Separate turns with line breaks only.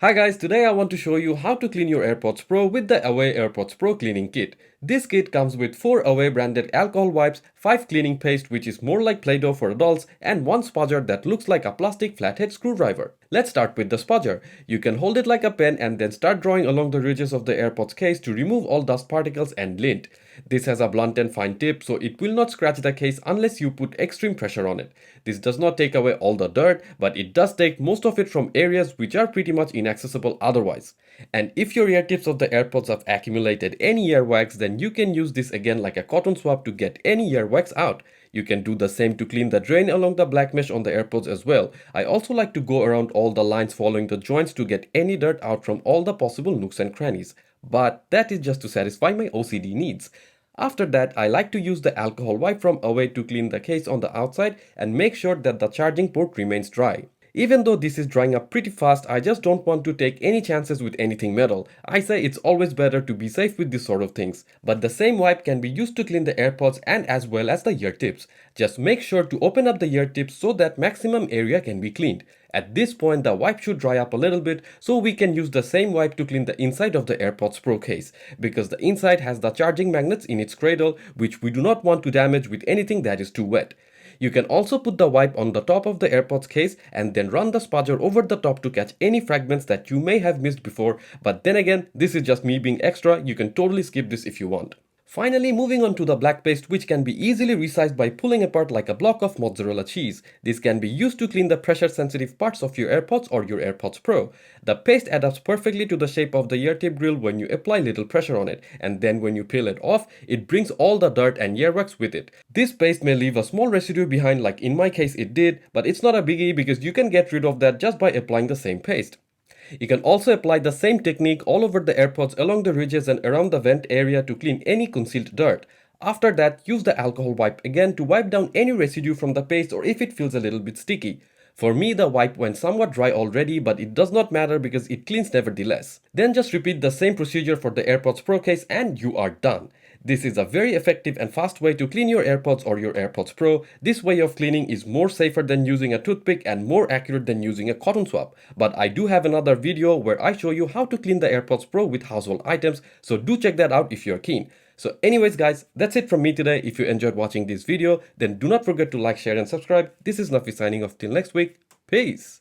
Hi guys, today I want to show you how to clean your AirPods Pro with the Away AirPods Pro cleaning kit. This kit comes with 4 Away branded alcohol wipes, 5 cleaning paste which is more like Play-Doh for adults, and 1 SPudger that looks like a plastic flathead screwdriver. Let's start with the SPudger. You can hold it like a pen and then start drawing along the ridges of the AirPods case to remove all dust particles and lint. This has a blunt and fine tip, so it will not scratch the case unless you put extreme pressure on it. This does not take away all the dirt, but it does take most of it from areas which are pretty much inaccessible otherwise. And if your ear tips of the AirPods have accumulated any earwax, then you can use this again like a cotton swab to get any earwax out. You can do the same to clean the drain along the black mesh on the AirPods as well. I also like to go around all the lines following the joints to get any dirt out from all the possible nooks and crannies. But that is just to satisfy my OCD needs. After that, I like to use the alcohol wipe from Away to clean the case on the outside and make sure that the charging port remains dry. Even though this is drying up pretty fast, I just don't want to take any chances with anything metal. I say it's always better to be safe with this sort of things. But the same wipe can be used to clean the AirPods and as well as the ear tips. Just make sure to open up the ear tips so that maximum area can be cleaned. At this point, the wipe should dry up a little bit, so we can use the same wipe to clean the inside of the AirPods Pro case, because the inside has the charging magnets in its cradle, which we do not want to damage with anything that is too wet. You can also put the wipe on the top of the AirPods case and then run the SPudger over the top to catch any fragments that you may have missed before, but then again, this is just me being extra, you can totally skip this if you want. Finally, moving on to the black paste, which can be easily resized by pulling apart like a block of mozzarella cheese. This can be used to clean the pressure sensitive parts of your AirPods or your AirPods Pro. The paste adapts perfectly to the shape of the ear tip grill when you apply little pressure on it, and then when you peel it off, it brings all the dirt and earwax with it. This paste may leave a small residue behind, like in my case it did, but it's not a biggie because you can get rid of that just by applying the same paste. You can also apply the same technique all over the AirPods along the ridges and around the vent area to clean any concealed dirt. After that, use the alcohol wipe again to wipe down any residue from the paste or if it feels a little bit sticky. For me, the wipe went somewhat dry already, but it does not matter because it cleans nevertheless. Then just repeat the same procedure for the AirPods Pro case and you are done. This is a very effective and fast way to clean your AirPods or your AirPods Pro. This way of cleaning is more safer than using a toothpick and more accurate than using a cotton swab. But I do have another video where I show you how to clean the AirPods Pro with household items, so do check that out if you're keen. So anyways guys, that's it from me today. If you enjoyed watching this video, then do not forget to like, share and subscribe. This is Nafi signing off till next week. Peace!